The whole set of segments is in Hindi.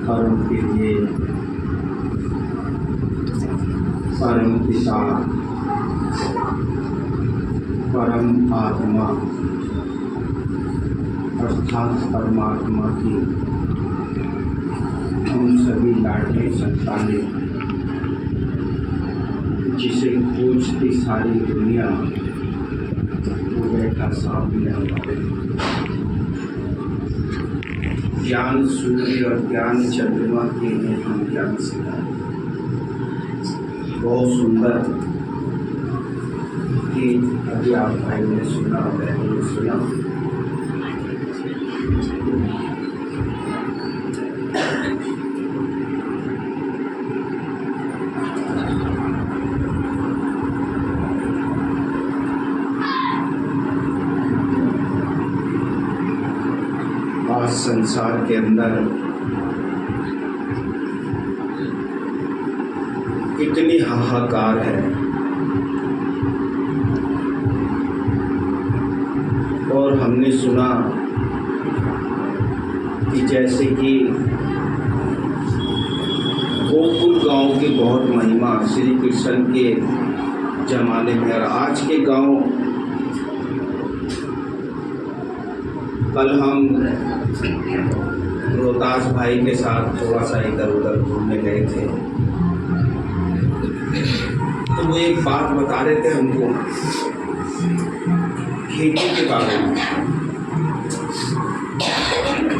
परम कीजिए परम पिता परम आत्मा अर्थात परमात्मा की हम सभी लाडली संतानें जिसे पूछती सारी दुनिया वो बैठा सामने हमारे ज्ञान सूर्य और ज्ञान चंद्रमा के हैं हम ज्ञान सिखाए। बहुत सुंदर कि अभी आप भाई ने सुना मैंने सुना। आज संसार के अंदर कितनी हाहाकार है और हमने सुना कि जैसे कि गोकुल गांव की बहुत महिमा श्री कृष्ण के जमाने में और आज के गांव। कल हम रोहतास भाई के साथ थोड़ा सा इधर उधर घूमने गए थे तो वो एक बात बता रहे थे हमको खेती के बारे में।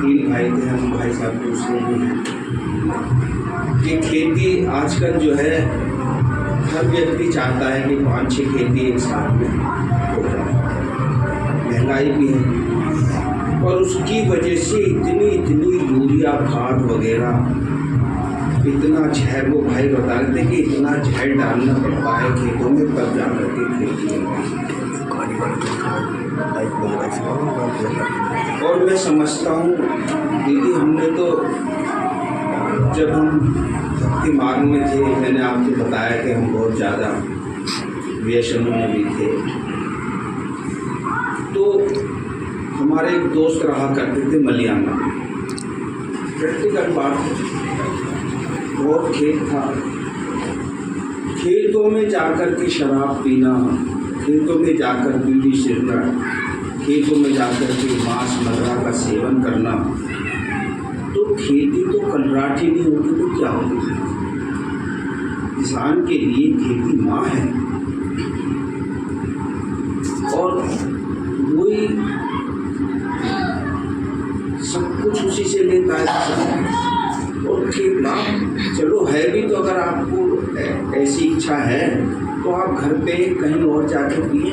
तीन भाई थे हम, भाई साहब दूसरे भी हैं कि खेती आजकल जो है हर व्यक्ति चाहता है कि 5-6 खेती एक साथ में हो जाए। महंगाई भी है और उसकी वजह से इतनी यूरिया खाद वगैरह इतना जहर, वो भाई बता रहे थे कि इतना जहर डालना पड़ता है खेतों में तब जा करके खेती और मैं समझता हूँ दीदी, हमने तो जब हम भक्ति मार्ग में थे, मैंने आपको बताया कि हम बहुत ज़्यादा व्यसनों में भी थे। तो हमारे एक दोस्त रहा करते थे मलियाना, प्रैक्टिकल बात है, बहुत खेत था। खेतों में जाकर के शराब पीना, खेतों में जाकर बीड़ी सिगरेट, खेतों में जाकर के मांस मदिरा का सेवन करना। तो खेती तो कलराठी नहीं होगी तो क्या होगी? किसान के लिए खेती माँ है और वही सब कुछ उसी से लेता है। और ठीक ना, चलो है भी, तो अगर आपको ऐसी इच्छा है तो आप घर पे कहीं और जाके पिए।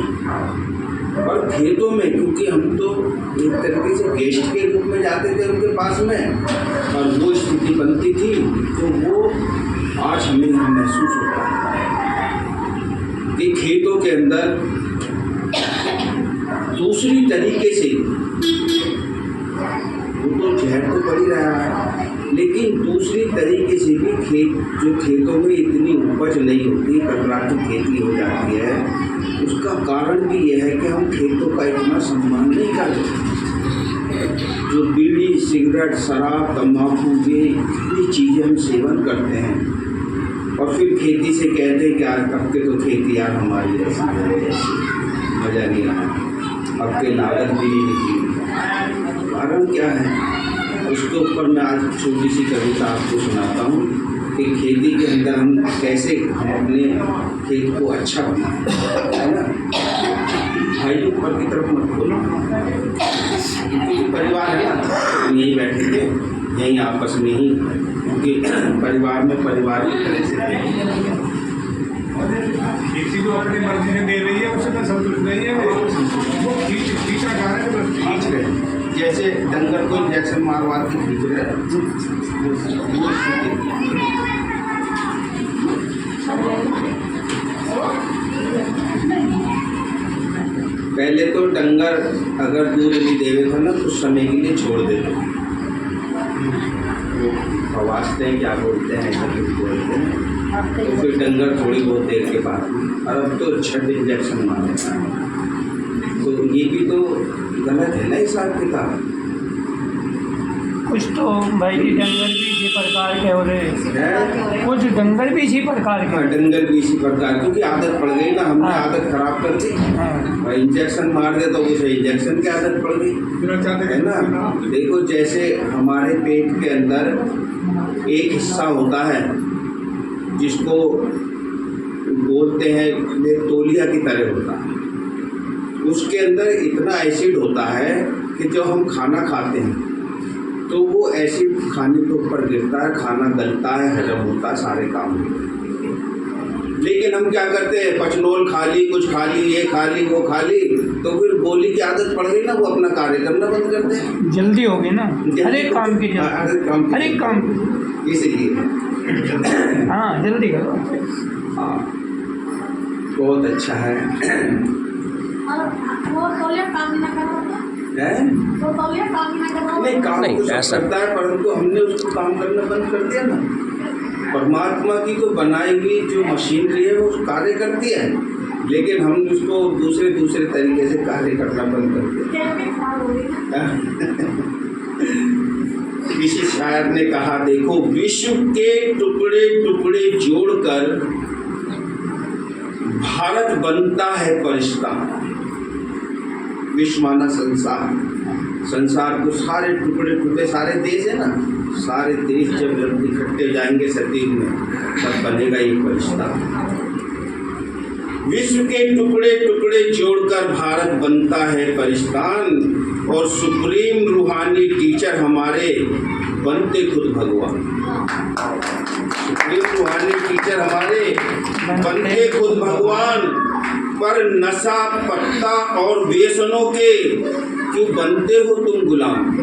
और खेतों में, क्योंकि हम तो एक तरीके से गेस्ट के रूप में जाते थे उनके पास में और वो स्थिति बनती थी, तो वो आज हमें महसूस होता है कि खेतों के अंदर दूसरी तरीके से वो तो जहर तो पड़ ही रहा है, लेकिन दूसरी तरीके से भी खेतों में इतनी उपज नहीं होती, कलराठी खेती हो जाती है। उसका कारण भी यह है कि हम खेतों का इतना सम्मान नहीं करते। जो बीड़ी सिगरेट शराब तम्बाकू ये चीज़ें हम सेवन करते हैं और फिर खेती से कहते हैं कि यार कब के तो खेती यार हमारी ऐसी मज़ा नहीं आया, अब के लागत भी नहीं निकली। कारण क्या है? उसके ऊपर मैं आज छोटी सी कविता आपको सुनाता हूँ कि खेती के अंदर हम कैसे हम अपने खेत को अच्छा बनाएं, है ना भाई? ऊपर की तरफ मत बोलो, परिवार है ना, यहीं बैठे थे, यहीं आपस में ही, क्योंकि परिवार में परिवार की तरह से किसी को अपनी मर्जी से दे रही है, उससे संतुष्ट नहीं है, वो खींचा खा रहे हैं, खींच रहे। जैसे डंगर को इंजेक्शन मारवा के खींच रहे हैं। पहले तो डंगर अगर दूध नहीं देवे था ना तो समय के लिए छोड़ देते, आवाजते हैं क्या बोलते हैं, बोलते हैं, तो फिर डंगर थोड़ी बहुत देर के बाद, और अब तो छठ इंजेक्शन मारते हैं। तो ये भी तो गलत है ना हिसाब किताब। कुछ तो भाई जी डंगर भी इसी प्रकार के हो रहे है। कुछ डंगर भी इसी प्रकार के। हाँ, डंगर भी इसी प्रकार, क्योंकि आदत पड़ गई ना, हमने हाँ। आदत खराब कर दी हाँ और इंजेक्शन मार दे तो उसे इंजेक्शन की आदत पड़ गई, बिना चाहते है ना। देखो जैसे हमारे पेट के अंदर एक हिस्सा होता है जिसको बोलते हैं ये तौलिया की तरह होता है, उसके अंदर इतना एसिड होता है कि जब हम खाना खाते हैं तो वो एसिड खाने के ऊपर गिरता है, खाना गलता है, हजम होता है, सारे काम होते हैं। लेकिन हम क्या करते हैं, पचनोल खा ली, कुछ खा ली, ये खा ली, वो खा ली, तो फिर गोली की आदत पड़ गई ना, वो अपना कार्य करना बंद कर दे, जल्दी होगी ना, हर एक काम की हाँ, जल्दी, हर एक काम की। इसलिए हाँ जल्दी करो। हाँ, बहुत अच्छा है। और वो तौलिया काम ना करो हैं? तो तौलिया काम ना करो नहीं, काम नहीं, तो सब ऐसा- करता है, परंतु हमने उसको काम करना बंद कर दिया ना। परमात्मा की तो बनाई हुई जो मशीनरी है वो कार्य करती है, लेकिन हम उसको दूसरे तरीके से कार्य करना बंद कर दिया। कैसे खराब हो गई किसी शायर ने कहा, देखो विश्व के टुकड़े टुकड़े जोड़कर भारत बनता है फरिश्ता। विश्व माना संसार, संसार को सारे टुकड़े टुकड़े, सारे देश है ना, सारे देश जब इकट्ठे जाएंगे सतीज में तब बनेगा ये फरिश्ता। विश्व के टुकड़े टुकड़े जोड़कर भारत बनता है फरिश्तान, और सुप्रीम रूहानी टीचर हमारे बनते खुद भगवान। सुप्रीम रूहानी टीचर हमारे बनते खुद भगवान। पर नशा पत्ता और व्यसनों के क्यों बनते हो तुम गुलाम।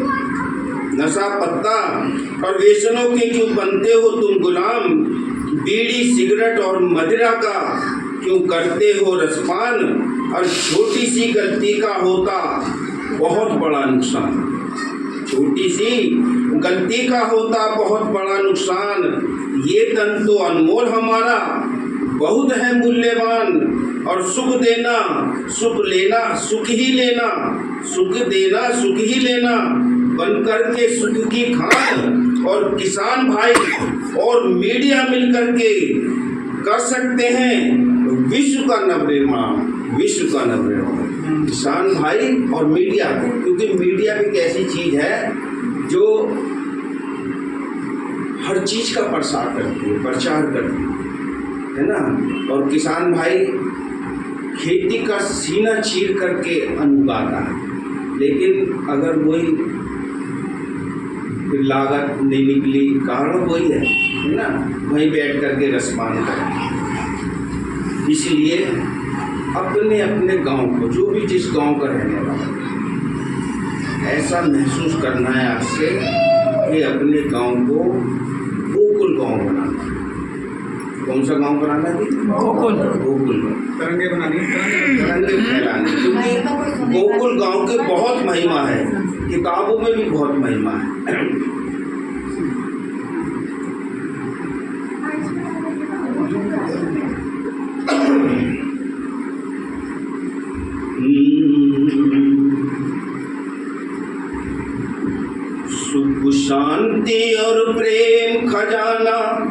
नशा पत्ता और व्यसनों के क्यों बनते हो तुम गुलाम। बीड़ी सिगरेट और मदिरा का क्यों करते हो रसपान। और छोटी सी गलती का होता बहुत बड़ा नुकसान। छोटी सी गलती का होता बहुत बड़ा नुकसान। ये तन तो अनमोल हमारा बहुत है मूल्यवान। और सुख देना सुख लेना सुख ही लेना, सुख देना सुख ही लेना, बनकर के सुख की खान। और किसान भाई और मीडिया मिलकर के कर सकते हैं विश्व का नवनिर्माण। विश्व का नवनिर्माण किसान भाई और मीडिया, क्योंकि मीडिया भी एक ऐसी चीज है जो हर चीज का प्रसार करती है, प्रचार करती है ना। और किसान भाई खेती का सीना चीर करके अन्न उगाता है, लेकिन अगर वही लागत नहीं निकली, कारण वही है ना, वहीं बैठ करके रसपान करें। इसलिए अपने अपने गांव को, जो भी जिस गांव का रहने वाला, ऐसा महसूस करना है आपसे कि अपने गांव को गोकुल गांव बनाना। कौन सा गांव बनाना है? गोकुल। गोकुल तरंगे बनानी, तरंगे फैलाने, क्योंकि गोकुल गांव की बहुत महिमा है, किताबों में भी बहुत महिमा है। सुख शांति और प्रेम खजाना।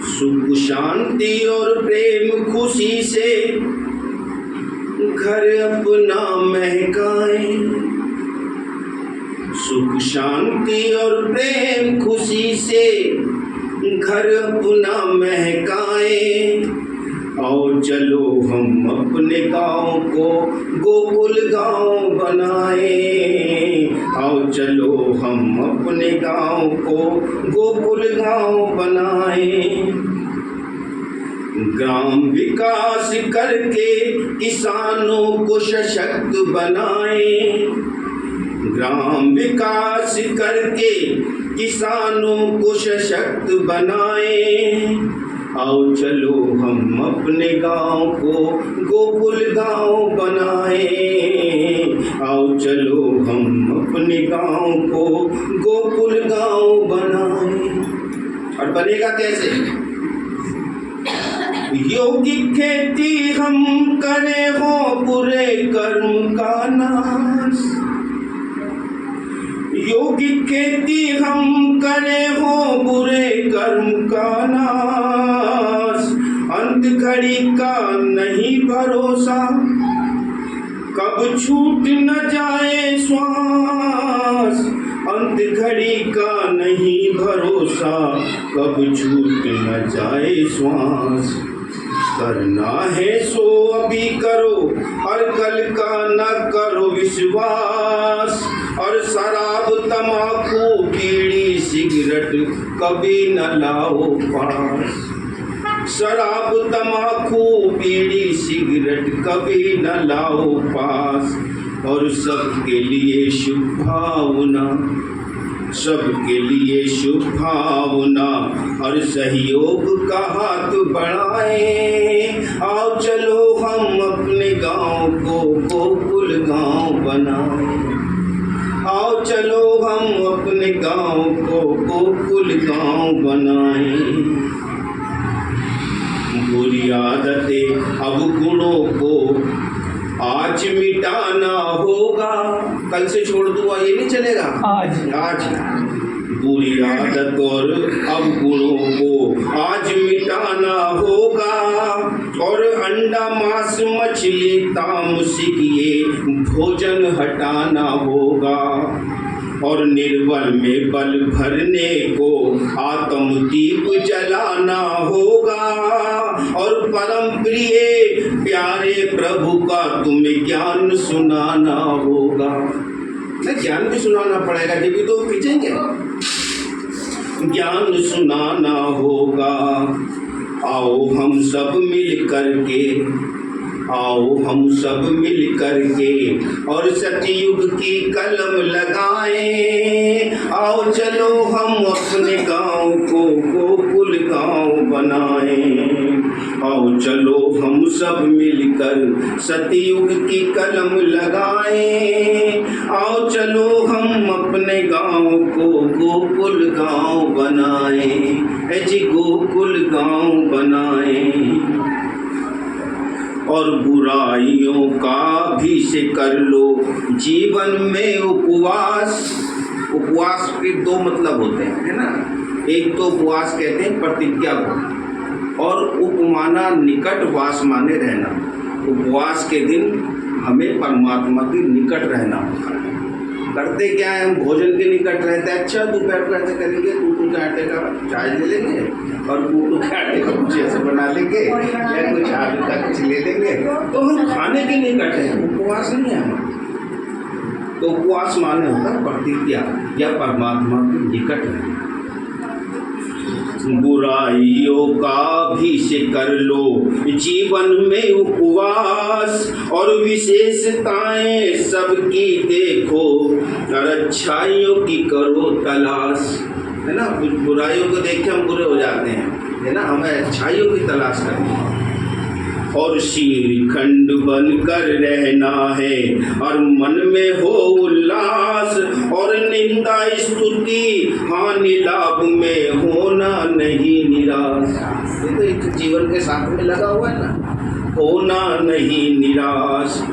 सुख शांति और प्रेम खुशी से घर अपना महकाए। सुख शांति और प्रेम खुशी से घर अपना महकाए। और चलो हम अपने गांव को गोकुल गांव बनाए। आओ चलो हम अपने गांव को गोकुल गांव बनाए। ग्राम विकास करके किसानों को सशक्त बनाए। ग्राम विकास करके किसानों को सशक्त बनाए। आओ चलो हम अपने गांव को गोकुल गांव बनाए। आओ चलो हम अपने गांव को गोकुल गांव बनाए। और बनेगा कैसे? योगिक खेती हम करे हो बुरे कर्म का नाश। योगिक खेती हम करे हो बुरे कर्म का नाश। अंत घड़ी का नहीं भरोसा, कब छूट न जाए श्वास। अंत घड़ी का नहीं भरोसा, कब छूट न जाए श्वास। करना है सो अभी करो, और कल का न करो विश्वास। और शराब तम्बाकू बीड़ी सिगरेट कभी न लाओ पास। शराब तम्बाकू बीड़ी सिगरेट कभी न लाओ पास। और सबके लिए शुभ भावना, सबके लिए शुभ भावना और सहयोग का हाथ बढ़ाएं। आओ चलो हम अपने गांव को गोकुल गांव बनाएं। आओ चलो हम अपने गांव को गोकुल गांव बनाएं। बुरी आदतें अब गुणों को आज मिटाना होगा। कल से छोड़ दूंगा ये नहीं चलेगा, आज बुरी आदत और अब गुणों को आज मिटाना होगा। और अंडा मांस मछली तामसिक ये भोजन हटाना होगा। और निर्बल में बल भरने को आत्म दीप जलाना होगा। और परम प्रिय प्यारे प्रभु का तुम्हें ज्ञान सुनाना होगा। नहीं, ज्ञान भी सुनाना पड़ेगा, जब भी तो खींचेंगे। ज्ञान सुनाना होगा। आओ हम सब मिल करके, आओ हम सब मिल करके और सतयुग की कलम लगाएं। आओ चलो हम अपने गांव को गोकुल गांव बनाएं। आओ चलो हम सब मिलकर सतयुग की कलम लगाएं। आओ चलो हम अपने गांव को गोकुल गांव बनाएं। ऐ जी गोकुल गांव बनाएं। और बुराइयों का भी से कर लो जीवन में उपवास। उपवास के दो मतलब होते हैं, है ना। एक तो उपवास कहते हैं प्रतिज्ञा को, और उपमाना निकट वास माने रहना। उपवास के दिन हमें परमात्मा के निकट रहना होता है। करते क्या है, हम भोजन के निकट रहते हैं। अच्छा दोपहर को ऐसे करेंगे, टूटू के आटे का चाय ले लेंगे और टूटू के आटे का कुछ ऐसे बना लेंगे या कुछ आलू का कुछ ले लेंगे, तो हम खाने के निकट हैं, उपवास नहीं है हमारा। तो उपवास माने होता है प्रतिज्ञा या परमात्मा के निकट रहना। बुराइयों का भी से कर लो जीवन में उपवास। और विशेषताएं सबकी देखो और अच्छाइयों की करो तलाश, है ना। कुछ बुराइयों को देख के हम बुरे हो जाते हैं, है ना। हमें अच्छाइयों की तलाश करनी है। और श्रीखंड बनकर रहना है और मन में हो उल्लास। और निंदा स्तुति हानि लाभ में होना नहीं निराश। ये तो एक जीवन के साथ में लगा हुआ है ना, होना नहीं निराश।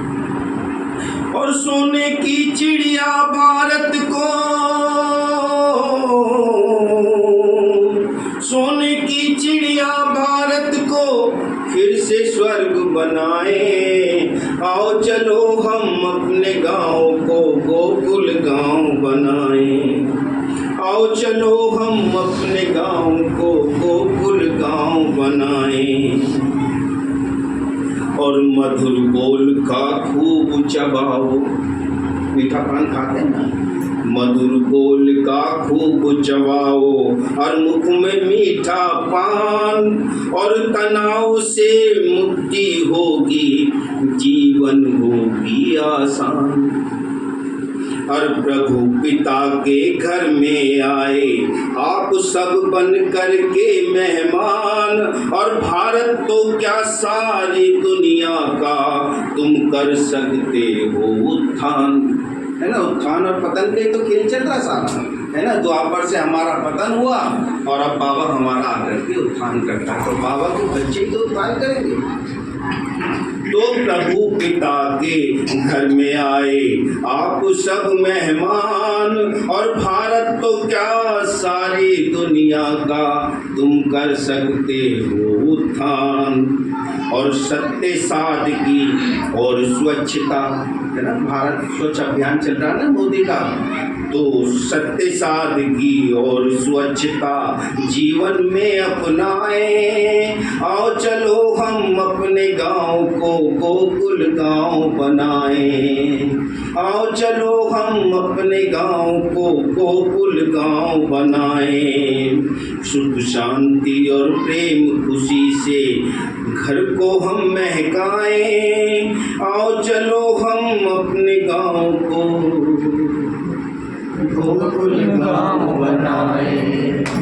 और सोने की चिड़िया भारत को, सोने की चिड़िया भारत को फिर से स्वर्ग बनाए। आओ चलो हम अपने गांव को गोकुल गांव बनाए। आओ चलो हम अपने गांव को गोकुल गांव बनाए। और मधुर बोल का खूब चबाओ। मीठा पान खाते हैं ना, मधुर बोल का खूब चबाओ और मुख में मीठा पान। और तनाव से मुक्ति होगी, जीवन होगी आसान। और प्रभु पिता के घर में आए आप सब बन कर के मेहमान। और भारत तो क्या सारी दुनिया का तुम कर सकते हो उत्थान, है ना, उत्थान और पतन का ही तो खेल चल रहा सारा, है ना। द्वापर से हमारा पतन हुआ और अब बाबा हमारा आकर के उत्थान करता है, तो बाबा के बच्चे ही तो उत्थान करेंगे। तो प्रभु पिता के घर में आए आप सब मेहमान, और भारत तो क्या सारी दुनिया का तुम कर सकते हो उत्थान। और सत्य सादगी और स्वच्छता, है ना, भारत स्वच्छ अभियान चल रहा है ना मोदी का, तो सत्य सादगी और स्वच्छता जीवन में अपनाएं। आओ चलो हम अपने गांव को गोकुल गांव बनाएं। आओ चलो हम अपने गांव को गोकुल गांव बनाएं। सुख शांति और प्रेम खुशी से घर को हम महकाएं। आओ चलो हम अपने गांव को गोकुल गांव बनाएं।